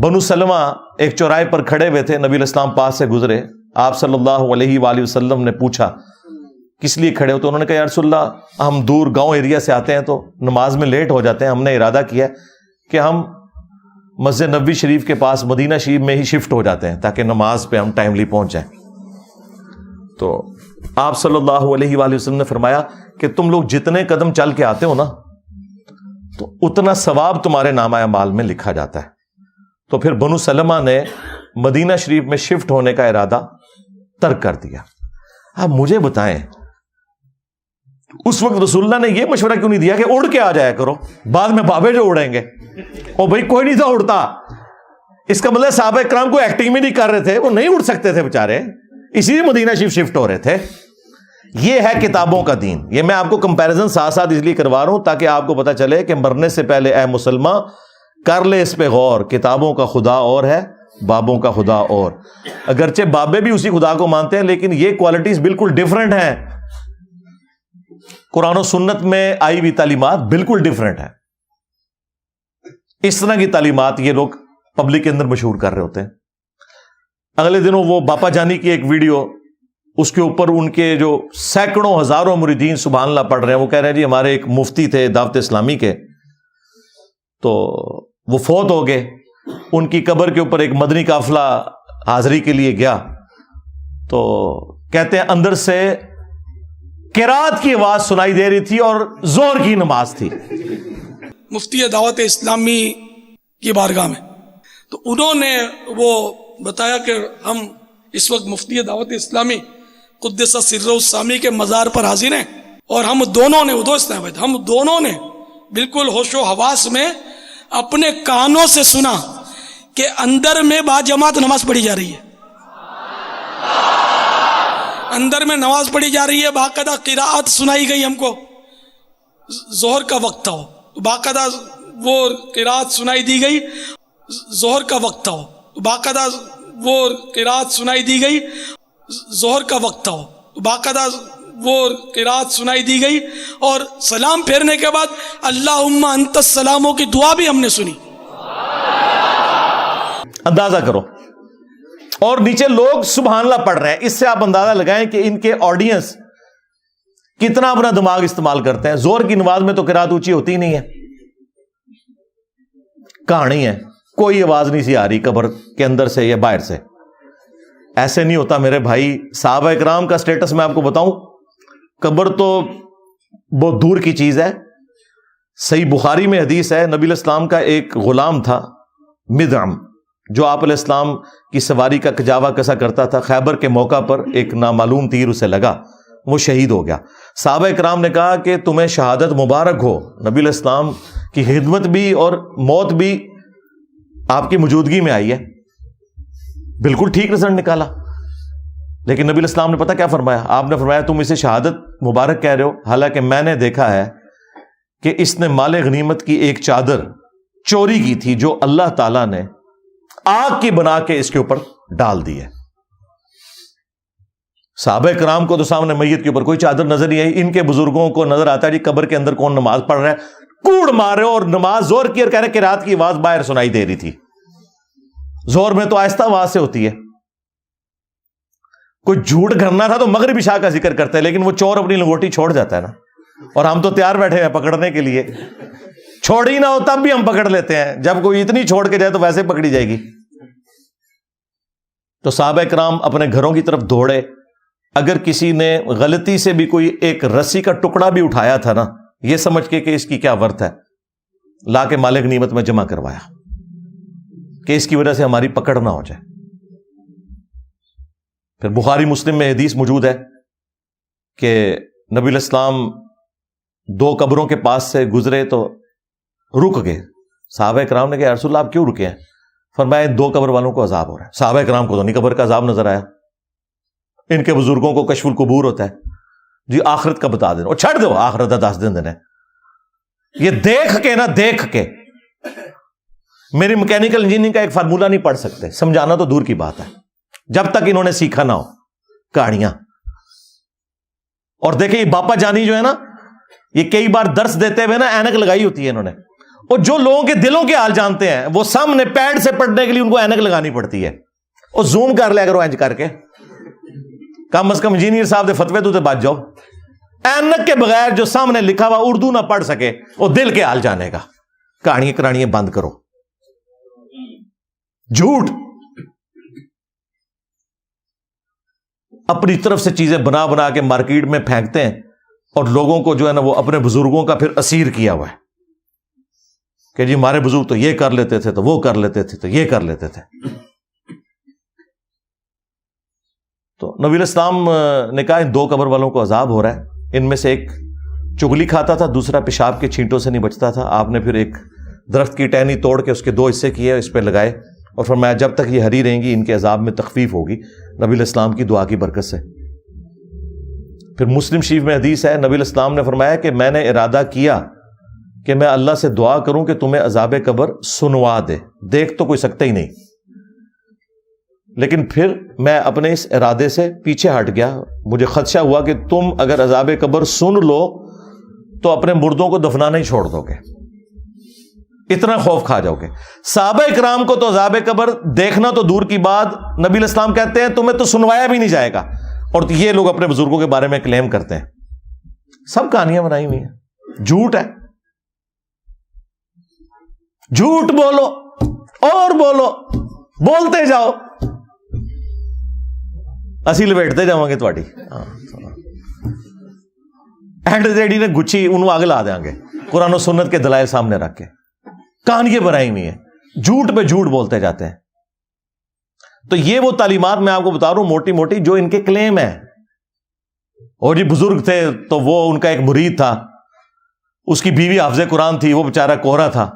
بنو سلمہ ایک چوراہے پر کھڑے ہوئے تھے, نبی علیہ السلام پاس سے گزرے, آپ صلی اللہ علیہ وآلہ وسلم نے پوچھا کس لیے کھڑے ہو؟ تو انہوں نے کہا یا رسول اللہ ہم دور گاؤں ایریا سے آتے ہیں تو نماز میں لیٹ ہو جاتے ہیں, ہم نے ارادہ کیا کہ ہم مسجد نبوی شریف کے پاس مدینہ شریف میں ہی شفٹ ہو جاتے ہیں تاکہ نماز پہ ہم ٹائملی پہنچ جائیں. تو آپ صلی اللہ علیہ وآلہ وسلم نے فرمایا کہ تم لوگ جتنے قدم چل کے آتے ہو نا تو اتنا ثواب تمہارے نامہ اعمال میں لکھا جاتا ہے. تو پھر بنو سلمہ نے مدینہ شریف میں شفٹ ہونے کا ارادہ ترک کر دیا. اب مجھے بتائیں اس وقت رسول اللہ نے یہ مشورہ کیوں نہیں دیا کہ اڑ کے آ جایا کرو, بعد میں بابے جو اڑیں گے. او بھائی کوئی نہیں تھا اڑتا, اس کا مطلب صحابہ کرام کو ایکٹنگ میں نہیں کر رہے تھے, وہ نہیں اڑ سکتے تھے بےچارے, اسی لیے مدینہ شریف شفٹ ہو رہے تھے. یہ ہے کتابوں کا دین. یہ میں آپ کو کمپیریزن ساتھ ساتھ اس لیے کروا رہا ہوں تاکہ آپ کو پتا چلے کہ مرنے سے پہلے اے مسلمان کر لے اس پہ غور, کتابوں کا خدا اور ہے, بابوں کا خدا اور. اگرچہ بابے بھی اسی خدا کو مانتے ہیں لیکن یہ کوالٹیز بالکل ڈیفرنٹ ہیں. قرآن و سنت میں آئی ہوئی تعلیمات بالکل ڈیفرنٹ ہیں. اس طرح کی تعلیمات یہ لوگ پبلک کے اندر مشہور کر رہے ہوتے ہیں. اگلے دنوں وہ باپا جانی کی ایک ویڈیو, اس کے اوپر ان کے جو سینکڑوں ہزاروں مریدین سبحان اللہ پڑھ رہے ہیں, وہ کہہ رہے ہیں جی ہمارے ایک مفتی تھے دعوت اسلامی کے, تو وہ فوت ہو گئے. ان کی قبر کے اوپر ایک مدنی قافلہ حاضری کے لیے گیا, تو کہتے ہیں اندر سے قرات کی آواز سنائی دے رہی تھی اور زہر کی نماز تھی. مفتی دعوت اسلامی کی بارگاہ میں, تو انہوں نے وہ بتایا کہ ہم اس وقت مفتی دعوت اسلامی قدس سر السامی کے مزار پر حاضر ہیں, اور ہم دونوں نے ہم دونوں نے بالکل ہوش و حواس میں اپنے کانوں سے سنا کہ اندر میں با جماعت نماز پڑھی جا رہی ہے, اندر میں نماز پڑھی جا رہی ہے, باقاعدہ قراءت سنائی گئی ہم کو. ظہر کا وقت تھا, باقاعدہ وہ قراءت سنائی دی گئی. ظہر کا وقت تھا, باقاعدہ وہ قراءت سنائی دی گئی. ظہر کا وقت تھا, باقاعدہ وہ قراءت سنائی دی گئی, اور سلام پھیرنے کے بعد اللہم انت السلاموں کی دعا بھی ہم نے سنی. اندازہ کرو. اور نیچے لوگ سبحان اللہ پڑھ رہے ہیں. اس سے آپ اندازہ لگائیں کہ ان کے آڈینس کتنا اپنا دماغ استعمال کرتے ہیں. زور کی نماز میں تو قرات اونچی ہوتی ہی نہیں ہے, کہانی ہے, کوئی آواز نہیں سی آ رہی قبر کے اندر سے یا باہر سے. ایسے نہیں ہوتا میرے بھائی. صحابہ اکرام کا سٹیٹس میں آپ کو بتاؤں, قبر تو بہت دور کی چیز ہے. صحیح بخاری میں حدیث ہے, نبی علیہ السلام کا ایک غلام تھا مدعم, جو آپ علیہ السلام کی سواری کا کجاوا کسا کرتا تھا. خیبر کے موقع پر ایک نامعلوم تیر اسے لگا, وہ شہید ہو گیا. صحابہ اکرام نے کہا کہ تمہیں شہادت مبارک ہو, نبی علیہ السلام کی خدمت بھی اور موت بھی آپ کی موجودگی میں آئی ہے. بالکل ٹھیک رزلٹ نکالا. لیکن نبی علیہ السلام نے پتہ کیا فرمایا؟ آپ نے فرمایا تم اسے شہادت مبارک کہہ رہے ہو, حالانکہ میں نے دیکھا ہے کہ اس نے مال غنیمت کی ایک چادر چوری کی تھی جو اللہ تعالیٰ نے آگ کی بنا کے اس کے اوپر ڈال دی ہے. صحابہ کرام کو تو سامنے میت کے اوپر کوئی چادر نظر نہیں آئی. ان کے بزرگوں کو نظر آتا ہے جی قبر کے اندر کون نماز پڑھ رہا ہے, کوڑ مار رہے ہو, اور نماز زور کی اور کہہ رہے کہ رات کی آواز باہر سنائی دے رہی تھی. زور میں تو آہستہ آواز سے ہوتی ہے. کوئی جھوٹ گھرنا تھا تو مغرب عشاء کا ذکر کرتا ہے, لیکن وہ چور اپنی لنگوٹی چھوڑ جاتا ہے نا, اور ہم تو تیار بیٹھے ہیں پکڑنے کے لیے. چھوڑ ہی نہ ہو تب بھی ہم پکڑ لیتے ہیں, جب کوئی اتنی چھوڑ کے جائے تو ویسے پکڑی جائے گی. تو صحابہ کرام اپنے گھروں کی طرف دوڑے. اگر کسی نے غلطی سے بھی کوئی ایک رسی کا ٹکڑا بھی اٹھایا تھا نا, یہ سمجھ کے کہ اس کی کیا ورت ہے, لا کے مال غنیمت میں جمع کروایا کہ اس کی وجہ سے ہماری پکڑ نہ ہو جائے. پھر بخاری مسلم میں حدیث موجود ہے کہ نبی علیہ السلام 2 قبروں کے پاس سے گزرے تو رک گئے. صحابہ کرام نے کہا یا رسول اللہ آپ کیوں رکے ہیں؟ فرمایا 2 قبر والوں کو عذاب ہو رہا ہے. صحابہ کرام کو تو نہیں قبر کا عذاب نظر آیا. ان کے بزرگوں کو کشف القبور ہوتا ہے, جی آخرت کا بتا دینا, اور چھڑ دو آخرت کا 10 دن دینا. یہ دیکھ کے نا, دیکھ کے میری میکینیکل انجینئرنگ کا ایک فارمولہ نہیں پڑھ سکتے, سمجھانا تو دور کی بات ہے, جب تک انہوں نے سیکھا نہ ہو کہانیاں. اور دیکھیں یہ باپا جانی جو ہے نا, یہ کئی بار درس دیتے ہوئے نا اینک لگائی ہوتی ہے انہوں نے, اور جو لوگوں کے دلوں کے حال جانتے ہیں وہ سامنے پیڈ سے پڑھنے کے لیے ان کو اینک لگانی پڑتی ہے. اور زوم کر لیا کرو اینج کر کے, کم از کم انجینئر صاحب دے فتوے تو بچ جاؤ. اینک کے بغیر جو سامنے لکھا ہوا اردو نہ پڑھ سکے وہ دل کے حال جانے گا. کہانیاں کرانیاں بند کرو. جھوٹ اپنی طرف سے چیزیں بنا بنا کے مارکیٹ میں پھینکتے ہیں, اور لوگوں کو جو ہے نا وہ اپنے بزرگوں کا پھر اسیر کیا ہوا ہے کہ جی ہمارے بزرگ تو یہ کر لیتے تھے, تو وہ کر لیتے تھے, تو یہ کر لیتے تھے. تو نبی علیہ السلام نے کہا ان 2 قبر والوں کو عذاب ہو رہا ہے. ان میں سے ایک چگلی کھاتا تھا, دوسرا پیشاب کے چھینٹوں سے نہیں بچتا تھا. آپ نے پھر ایک درخت کی ٹہنی توڑ کے اس کے 2 حصے کیے, اس پہ لگائے, اور فرمایا جب تک یہ ہری رہیں گی ان کے عذاب میں تخفیف ہوگی نبی علیہ السلام کی دعا کی برکت سے. پھر مسلم شریف میں حدیث ہے, نبی علیہ السلام نے فرمایا کہ میں نے ارادہ کیا کہ میں اللہ سے دعا کروں کہ تمہیں عذاب قبر سنوا دے. دیکھ تو کوئی سکتا ہی نہیں, لیکن پھر میں اپنے اس ارادے سے پیچھے ہٹ گیا. مجھے خدشہ ہوا کہ تم اگر عذاب قبر سن لو تو اپنے مردوں کو دفنانا ہی چھوڑ دو گے, اتنا خوف کھا جاؤ گے. صحابہ اکرام کو تو عذاب قبر دیکھنا تو دور کی بات, نبی علیہ السلام کہتے ہیں تمہیں تو سنوایا بھی نہیں جائے گا, اور یہ لوگ اپنے بزرگوں کے بارے میں کلیم کرتے ہیں. سب کہانیاں بنائی ہوئی ہیں, جھوٹ ہے. جھوٹ بولو اور بولو, بولتے جاؤ, اسی لپیٹتے جاؤں گے تھوڑی. اینڈ ریڈی نے گچھی انہوں آگے لا دیں گے قرآن و سنت کے دلائل سامنے رکھ کے. کہانیاں بنائی ہوئی ہیں, جھوٹ پہ جھوٹ بولتے جاتے ہیں. تو یہ وہ تعلیمات میں آپ کو بتا رہا ہوں موٹی موٹی جو ان کے کلیم ہیں. اور جی بزرگ تھے تو وہ ان کا ایک مرید تھا, اس کی بیوی حافظ قرآن تھی, وہ بیچارہ کوہرا تھا,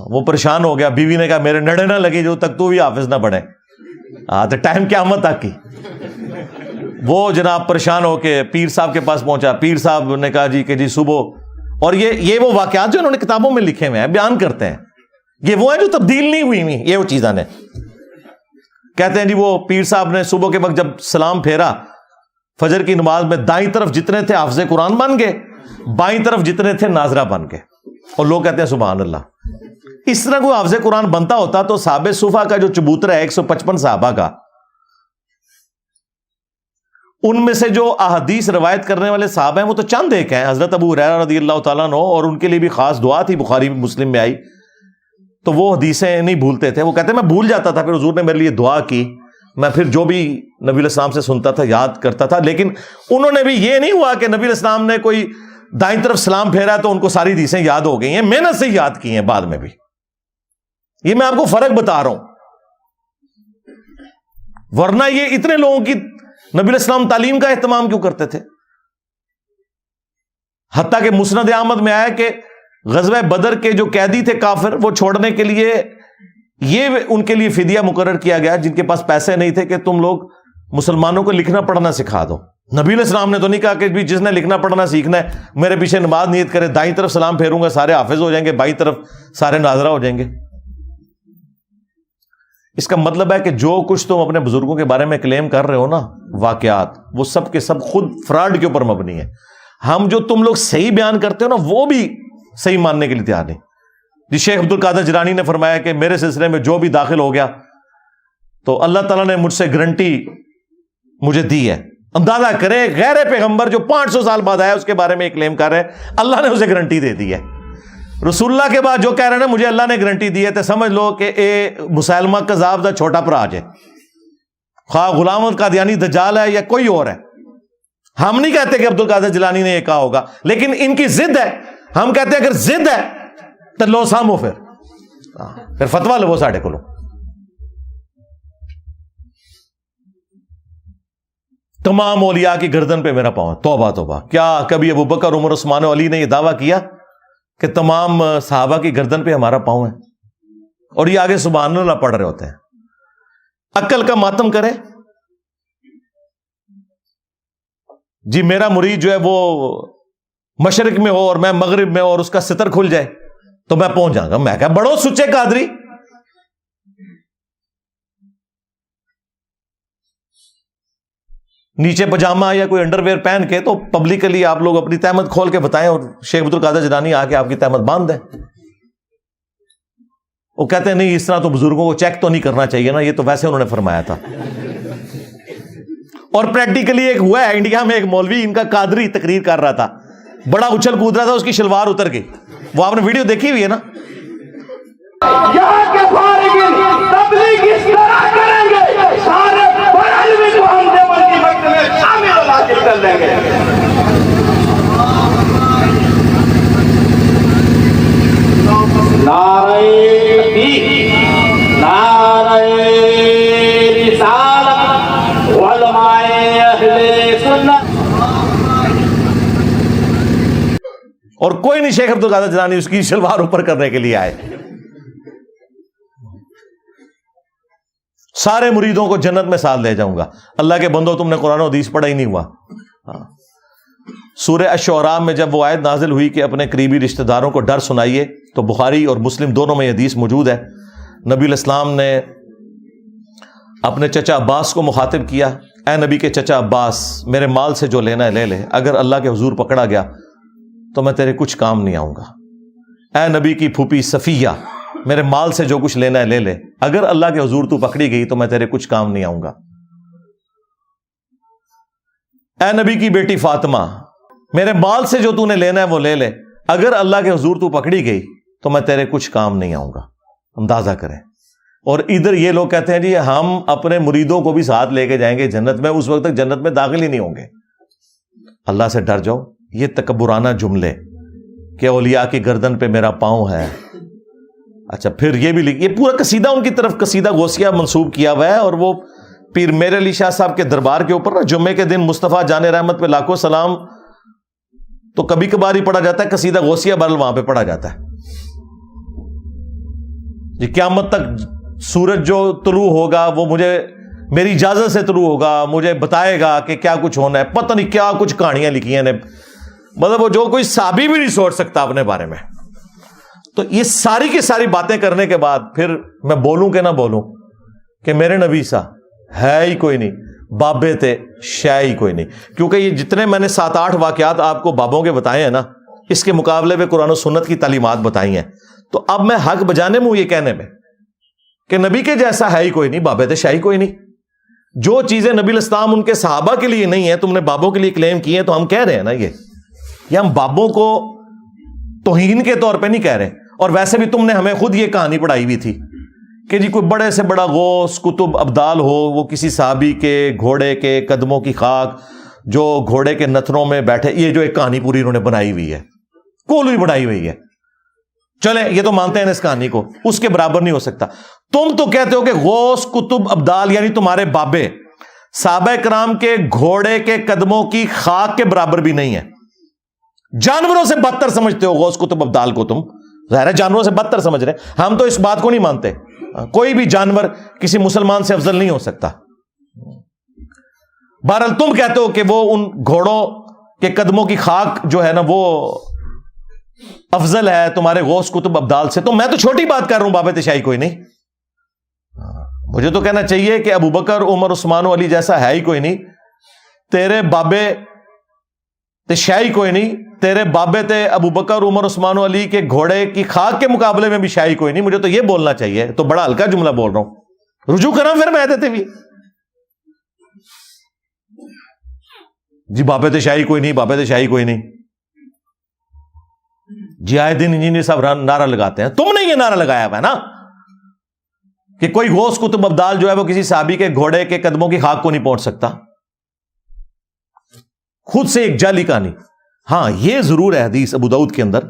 وہ پریشان ہو گیا. بیوی نے کہا میرے نڑے نہ لگے جو تک تو بھی حافظ نہ بنے. تو ٹائم قیامت تک کی. وہ جناب پریشان ہو کے پیر صاحب کے پاس پہنچا. پیر صاحب نے کہا جی کہ جی صبح, اور یہ وہ واقعات جو انہوں نے کتابوں میں لکھے ہوئے ہیں, بیان کرتے ہیں, یہ وہ ہیں جو تبدیل نہیں ہوئی ہوئی, یہ وہ چیزاں نے. کہتے ہیں جی وہ پیر صاحب نے صبح کے وقت جب سلام پھیرا فجر کی نماز میں, دائیں طرف جتنے تھے حافظ قرآن بن گئے, بائیں طرف جتنے تھے ناظرہ بن گئے. اور لوگ کہتے ہیں سبحان اللہ. اس طرح کوئی حافظ قرآن بنتا ہوتا تو صحابہ صفا کا جو چبوترا ہے 155 صحابہ کا, ان میں سے جو احادیث روایت کرنے والے صاحب ہیں وہ تو چند ایک ہیں. حضرت ابو ہریرہ رضی اللہ تعالیٰ عنہ، اور ان کے لیے بھی خاص دعا تھی، بخاری مسلم میں آئی. تو وہ حدیثیں نہیں بھولتے تھے. وہ کہتے ہیں میں بھول جاتا تھا، پھر حضور نے میرے لیے دعا کی، میں پھر جو بھی نبی علیہ السلام سے سنتا تھا یاد کرتا تھا. لیکن انہوں نے بھی یہ نہیں ہوا کہ نبی علیہ السلام نے کوئی دائیں طرف سلام پھیرا تو ان کو ساری حدیثیں یاد ہو گئی ہیں، محنت سے یاد کی ہیں بعد میں بھی. یہ میں آپ کو فرق بتا رہا ہوں. ورنہ یہ اتنے لوگوں کی نبی علیہ السلام تعلیم کا اہتمام کیوں کرتے تھے؟ حتیٰ کہ مسند احمد میں آیا کہ غزوہ بدر کے جو قیدی تھے کافر، وہ چھوڑنے کے لیے یہ ان کے لیے فدیہ مقرر کیا گیا جن کے پاس پیسے نہیں تھے کہ تم لوگ مسلمانوں کو لکھنا پڑھنا سکھا دو. نبی علیہ السلام نے تو نہیں کہا کہ بھی جس نے لکھنا پڑھنا سیکھنا ہے میرے پیچھے نماز نیت کرے، دائیں طرف سلام پھیروں گا سارے حافظ ہو جائیں گے، بائیں طرف سارے ناظرہ ہو جائیں گے. اس کا مطلب ہے کہ جو کچھ تم اپنے بزرگوں کے بارے میں کلیم کر رہے ہو نا، واقعات، وہ سب کے سب خود فراڈ کے اوپر مبنی ہے. ہم جو تم لوگ صحیح بیان کرتے ہو نا وہ بھی صحیح ماننے کے لیے تیار نہیں. جی شیخ عبد القادر جیلانی نے فرمایا کہ میرے سلسلے میں جو بھی داخل ہو گیا تو اللہ تعالیٰ نے مجھ سے گارنٹی مجھے دی ہے. اندازہ کرے غیر پیغمبر جو 500 سال بعد آیا اس کے بارے میں ایک کلیم کر رہے ہیں، اللہ نے اسے گارنٹی دے دی ہے. رسول اللہ کے بعد جو کہہ رہے ہیں نا مجھے اللہ نے گارنٹی دی ہے، تو سمجھ لو کہ اے مسلمہ کذاب دا چھوٹا پراج ہے، خواہ غلام احمد قادیانی دجال ہے یا کوئی اور ہے. ہم نہیں کہتے کہ عبد القادر جیلانی نے یہ کہا ہوگا، لیکن ان کی ضد ہے. ہم کہتے ہیں اگر ضد ہے تو لو سامو، پھر فتوا لو ساڈے کو. تمام اولیاء کی گردن پہ میرا پاؤں. توبہ توبہ، کیا کبھی ابو بکر، عمر، عثمان و علی نے یہ دعویٰ کیا کہ تمام صحابہ کی گردن پہ ہمارا پاؤں ہے؟ اور یہ آگے سبحان اللہ پڑھ رہے ہوتے ہیں. عقل کا ماتم کرے. جی میرا مرید جو ہے وہ مشرق میں ہو اور میں مغرب میں ہو اور اس کا ستر کھل جائے تو میں پہنچ جاؤں گا. میں کہا بڑو سچے قادری. نیچے پجامہ یا کوئی انڈر ویئر پہن کے تو پبلکلی آپ لوگ اپنی تہمت کھول کے بتائیں اور شیخ عبد القادر جیلانی آ کے آپ کی تہمت باندھ دیں. وہ کہتے ہیں نہیں اس طرح تو بزرگوں کو چیک تو نہیں کرنا چاہیے نا، یہ تو ویسے انہوں نے فرمایا تھا. اور پریکٹیکلی ایک ہوا ہے انڈیا میں، ایک مولوی ان کا قادری تقریر کر رہا تھا، بڑا اچھل کود رہا تھا، اس کی شلوار اتر گئی. وہ آپ نے ویڈیو دیکھی ہوئی ہے نا؟ یہاں کے فارغین تبلیغ اس طرح کریں گے، سارے بڑھلوی کو ہم دیوبند کی مکتب میں شامل اور حاصل کر لیں گے. نعرہ تکبیر، نعرہ رسالت، علماء اہل سنت. اور کوئی نہیں شیخ عبد القادر جیلانی اس کی شلوار اوپر کرنے کے لیے آئے. سارے مریدوں کو جنت میں ساتھ لے جاؤں گا. اللہ کے بندو تم نے قرآن و حدیث پڑھا ہی نہیں ہوا. سورہ الشعراء میں جب وہ آیت نازل ہوئی کہ اپنے قریبی رشتہ داروں کو ڈر سنائیے، تو بخاری اور مسلم دونوں میں یہ حدیث موجود ہے. نبی علیہ السلام نے اپنے چچا عباس کو مخاطب کیا، اے نبی کے چچا عباس، میرے مال سے جو لینا ہے لے لے، اگر اللہ کے حضور پکڑا گیا تو میں تیرے کچھ کام نہیں آؤں گا. اے نبی کی پھوپھی صفیہ، میرے مال سے جو کچھ لینا ہے لے لے، اگر اللہ کے حضور تو پکڑی گئی تو میں تیرے کچھ کام نہیں آؤں گا. اے نبی کی بیٹی فاطمہ، میرے مال سے جو تو نے لینا ہے وہ لے لے، اگر اللہ کے حضور تو پکڑی گئی تو میں تیرے کچھ کام نہیں آؤں گا. اندازہ کریں. اور ادھر یہ لوگ کہتے ہیں جی ہم اپنے مریدوں کو بھی ساتھ لے کے جائیں گے جنت میں، اس وقت تک جنت میں داخل ہی نہیں ہوں گے. اللہ سے ڈر جاؤ. یہ تکبرانہ جملے کہ اولیاء کی گردن پہ میرا پاؤں ہے. اچھا پھر یہ بھی یہ پورا قصیدہ ان کی طرف قصیدہ غوثیہ منسوب کیا ہوا ہے. اور وہ پیر میر علی شاہ صاحب کے دربار کے اوپر نا جمعے کے دن مصطفیٰ جان رحمت پہ لاکھوں سلام تو کبھی کبھار ہی پڑھا جاتا ہے، قصیدہ غوثیہ برل وہاں پہ پڑھا جاتا ہے. یہ قیامت تک سورج جو طلوع ہوگا وہ مجھے میری اجازت سے طلوع ہوگا، مجھے بتائے گا کہ کیا کچھ ہونا ہے. پتہ نہیں کیا کچھ کہانیاں لکھی ہیں نے، مطلب وہ جو کوئی صحابی بھی نہیں سوچ سکتا اپنے بارے میں. تو یہ ساری کی ساری باتیں کرنے کے بعد پھر میں بولوں کہ نہ بولوں کہ میرے نبی سا ہے ہی کوئی نہیں، بابے تھے شے ہی کوئی نہیں. کیونکہ یہ جتنے میں نے 7-8 واقعات آپ کو بابوں کے بتائے ہیں نا، اس کے مقابلے میں قرآن و سنت کی تعلیمات بتائی ہیں. تو اب میں حق بجانے میں ہوں یہ کہنے میں کہ نبی کے جیسا ہے ہی کوئی نہیں، بابے تھے شے ہی کوئی نہیں. جو چیزیں نبی الاسلام ان کے صحابہ کے لیے نہیں ہیں تم نے بابوں کے لیے کلیم کی ہیں. تو ہم کہہ رہے ہیں نا یہ ہم بابوں کو توہین کے طور پہ نہیں کہہ رہے. اور ویسے بھی تم نے ہمیں خود یہ کہانی پڑھائی ہوئی تھی کہ جی کوئی بڑے سے بڑا غوث کتب ابدال ہو, وہ کسی صحابی کے گھوڑے کے قدموں کی خاک جو گھوڑے کے نتنوں میں بیٹھے, یہ جو ایک کہانی پوری انہوں نے بنائی ہوئی ہے, کولوئی بنائی ہوئی ہے. چلیں یہ تو مانتے ہیں اس کہانی کو, اس کے برابر نہیں ہو سکتا. تم تو کہتے ہو کہ غوث کتب ابدال یعنی تمہارے بابے صحابہ کرام کے گھوڑے کے قدموں کی خاک کے برابر بھی نہیں ہے. جانوروں سے بدتر سمجھتے ہو غوث کتب ابدال کو, تم ظاہر ہے جانوروں سے بدتر سمجھ رہے. ہم تو اس بات کو نہیں مانتے. کوئی بھی جانور کسی مسلمان سے افضل نہیں ہو سکتا. بہرحال تم کہتے ہو کہ وہ ان گھوڑوں کے قدموں کی خاک جو ہے نا وہ افضل ہے تمہارے غوث کتب ابدال سے. تو میں تو چھوٹی بات کر رہا ہوں, بابے تشیعی کوئی نہیں. مجھے تو کہنا چاہیے کہ ابو بکر عمر عثمان و علی جیسا ہے ہی کوئی نہیں. تیرے بابے تشیعی کوئی نہیں. تیرے بابے تھے ابو بکر عمر عثمان و علی کے گھوڑے کی خاک کے مقابلے میں بھی شیعی کوئی نہیں. مجھے تو یہ بولنا چاہیے. تو بڑا ہلکا جملہ بول رہا ہوں, رجوع کرا پھر میں دیتے بھی جی بابے تشیعی کوئی نہیں, بابے تشیعی کوئی نہیں. جی آئے دن انجینئر صاحب نعرہ لگاتے ہیں. تم نے یہ نعرہ لگایا ہوا ہے نا کہ کوئی غوث کتب ابدال جو ہے وہ کسی صحابی کے گھوڑے کے قدموں کی خاک کو نہیں پہنچ سکتا. خود سے ایک جعلی کہانی. ہاں یہ ضرور ہے حدیث ابو داؤد کے اندر,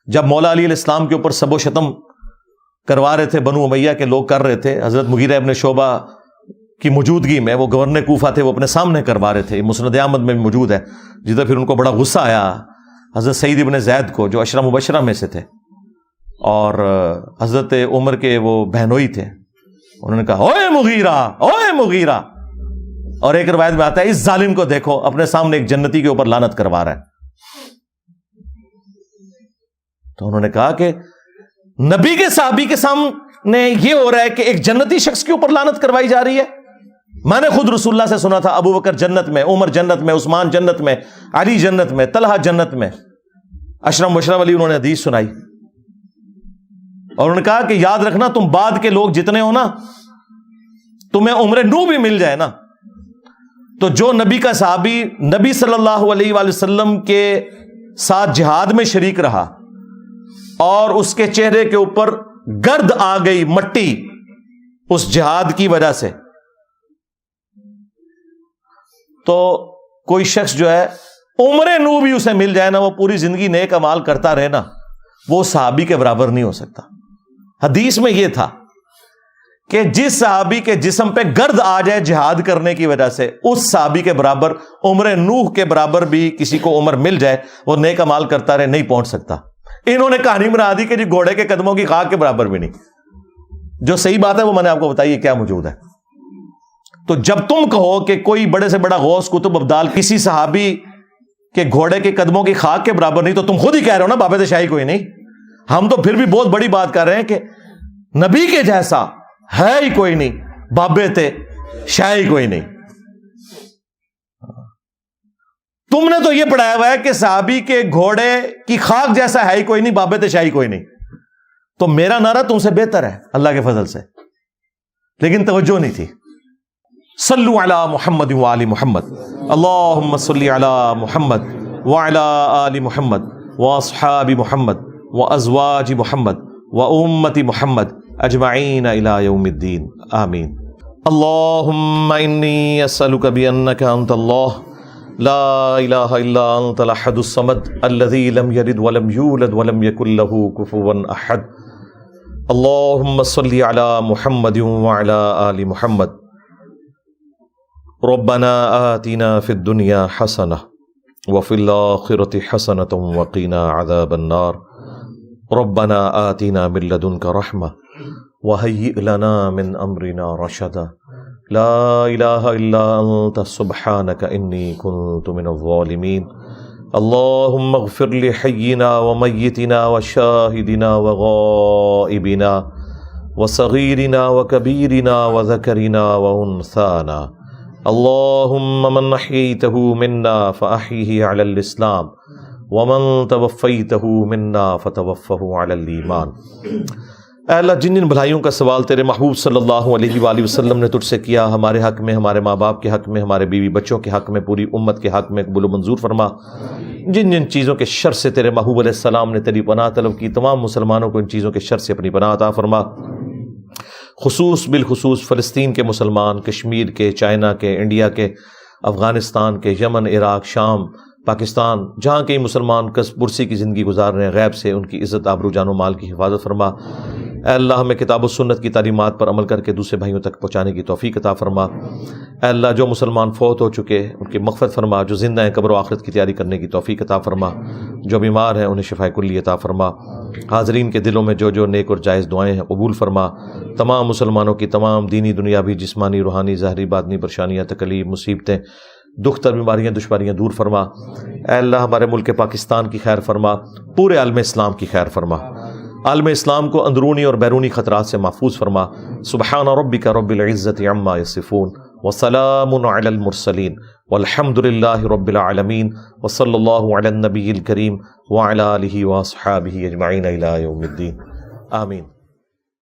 جب مولا علی علیہ السلام کے اوپر سب و شتم کروا رہے تھے بنو امیہ کے لوگ کر رہے تھے, حضرت مغیرہ ابن شعبہ کی موجودگی میں, وہ گورنر کوفہ تھے, وہ اپنے سامنے کروا رہے تھے. مسند احمد میں بھی موجود ہے. جدھر پھر ان کو بڑا غصہ آیا حضرت سعید ابن زید کو, جو عشرہ مبشرہ میں سے تھے اور حضرت عمر کے وہ بہنوئی تھے. انہوں نے کہا اوے مغیرہ, اوے مغیرہ. اور ایک روایت میں آتا ہے اس ظالم کو دیکھو اپنے سامنے ایک جنتی کے اوپر لعنت کروا رہا ہے. تو انہوں نے کہا کہ نبی کے صحابی کے سامنے یہ ہو رہا ہے کہ ایک جنتی شخص کے اوپر لعنت کروائی جا رہی ہے. میں نے خود رسول اللہ سے سنا تھا ابو بکر جنت میں, عمر جنت میں, عثمان جنت میں, علی جنت میں, طلحہ جنت میں. عشرہ مبشرہ والی انہوں نے حدیث سنائی اور انہوں نے کہا کہ یاد رکھنا تم بعد کے لوگ جتنے ہو نا, تمہیں عمر نو بھی مل جائے نا, تو جو نبی کا صحابی نبی صلی اللہ علیہ وآلہ وسلم کے ساتھ جہاد میں شریک رہا اور اس کے چہرے کے اوپر گرد آ گئی, مٹی, اس جہاد کی وجہ سے, تو کوئی شخص جو ہے عمر نو بھی اسے مل جائے نا, وہ پوری زندگی نیک اعمال کرتا رہے نا, وہ صحابی کے برابر نہیں ہو سکتا. حدیث میں یہ تھا کہ جس صحابی کے جسم پہ گرد آ جائے جہاد کرنے کی وجہ سے, اس صحابی کے برابر, عمر نوح کے برابر بھی کسی کو عمر مل جائے, وہ نیک اعمال کرتا رہے, نہیں پہنچ سکتا. انہوں نے کہانی بنا دی کہ جی گھوڑے کے قدموں کی خاک کے برابر بھی نہیں. جو صحیح بات ہے وہ میں نے آپ کو بتائی کیا موجود ہے. تو جب تم کہو کہ کوئی بڑے سے بڑا غوث کتب ابدال کسی صحابی کے گھوڑے کے قدموں کی خاک کے برابر نہیں, تو تم خود ہی کہہ رہے ہو نا بابے تشیعی کوئی نہیں. ہم تو پھر بھی بہت بڑی بات کر رہے ہیں کہ نبی کے جیسا ہے ہی کوئی نہیں, بابے تھے شیعی کوئی نہیں. تم نے تو یہ پڑھایا ہوا ہے کہ صحابی کے گھوڑے کی خاک جیسا ہے ہی کوئی نہیں, بابے تشیعی کوئی نہیں. تو میرا نعرہ تم سے بہتر ہے اللہ کے فضل سے, لیکن توجہ نہیں تھی. صلو علی محمد وآل محمد, اللہم صلی علی محمد وعلی آل محمد واصحاب محمد وازواج محمد وامت محمد اجمعین الی یوم الدین, آمین. اللہم انی اسألک بانک انت اللہ لا الہ الا انت الاحد الصمد الذی لم یلد ولم یولد ولم یکن له کفوا احد. اللہم صلی علی محمد وعلی آل محمد. ربنا آتنا فی الدنیا حسنہ وفی الآخرة حسنة وقنا عذاب النار. ربنا آتنا من لدنک رحمہ وہیئ لنا من امرنا رشدا. لا الہ الا انت سبحانک انی کنت من الظالمین. اللہم اغفر لحینا ومیتنا وشاہدنا وغائبنا وصغیرنا وکبیرنا وذکرنا وانثانا. اللہم من احییتہ منا فاحیہ علی الاسلام ومن توفیتہ منا فتوفہ علی الایمان. اے اللہ جن جن بھلائیوں کا سوال تیرے محبوب صلی اللہ علیہ وآلہ وسلم نے تجھ سے کیا، ہمارے حق میں، ہمارے ماں باپ کے حق میں، ہمارے بیوی بچوں کے حق میں، پوری امت کے حق میں قبول و منظور فرما۔ جن جن چیزوں کے شر سے تیرے محبوب علیہ السلام نے تیری پناہ طلب کی، تمام مسلمانوں کو ان چیزوں کے شر سے اپنی پناہ عطا فرما۔ بالخصوص فلسطین کے مسلمان، کشمیر کے، چائنا کے، انڈیا کے، افغانستان کے، یمن، عراق، شام، پاکستان، جہاں کئی مسلمان کسب پرسی کی زندگی گزار رہے ہیں، غیب سے ان کی عزت، آبرو، جان و مال کی حفاظت فرما۔ اے اللہ ہمیں کتاب و سنت کی تعلیمات پر عمل کر کے دوسرے بھائیوں تک پہنچانے کی توفیق عطا فرما۔ اے اللہ جو مسلمان فوت ہو چکے ان کی مغفرت فرما، جو زندہ ہیں قبر و آخرت کی تیاری کرنے کی توفیق عطا فرما، جو بیمار ہیں انہیں شفاء کلی عطا فرما۔ حاضرین کے دلوں میں جو جو نیک اور جائز دعائیں ہیں قبول فرما۔ تمام مسلمانوں کی تمام دینی، دنیاوی، جسمانی، روحانی، ظاہری، باطنی پریشانیاں، تکلیف، مصیبتیں، دکھ تر، بیماریاں، دشواریاں دور فرما۔ اے اللہ ہمارے ملک پاکستان کی خیر فرما، پورے عالم اسلام کی خیر فرما، عالم اسلام کو اندرونی اور بیرونی خطرات سے محفوظ فرما۔ سبحان ربک رب العزت عما یصفون وسلام علی المرسلین والحمد للہ رب العالمین وصلی اللہ علی النبی الکریم وعلی آلہ واصحابہ اجمعین الی یوم الدین، آمین۔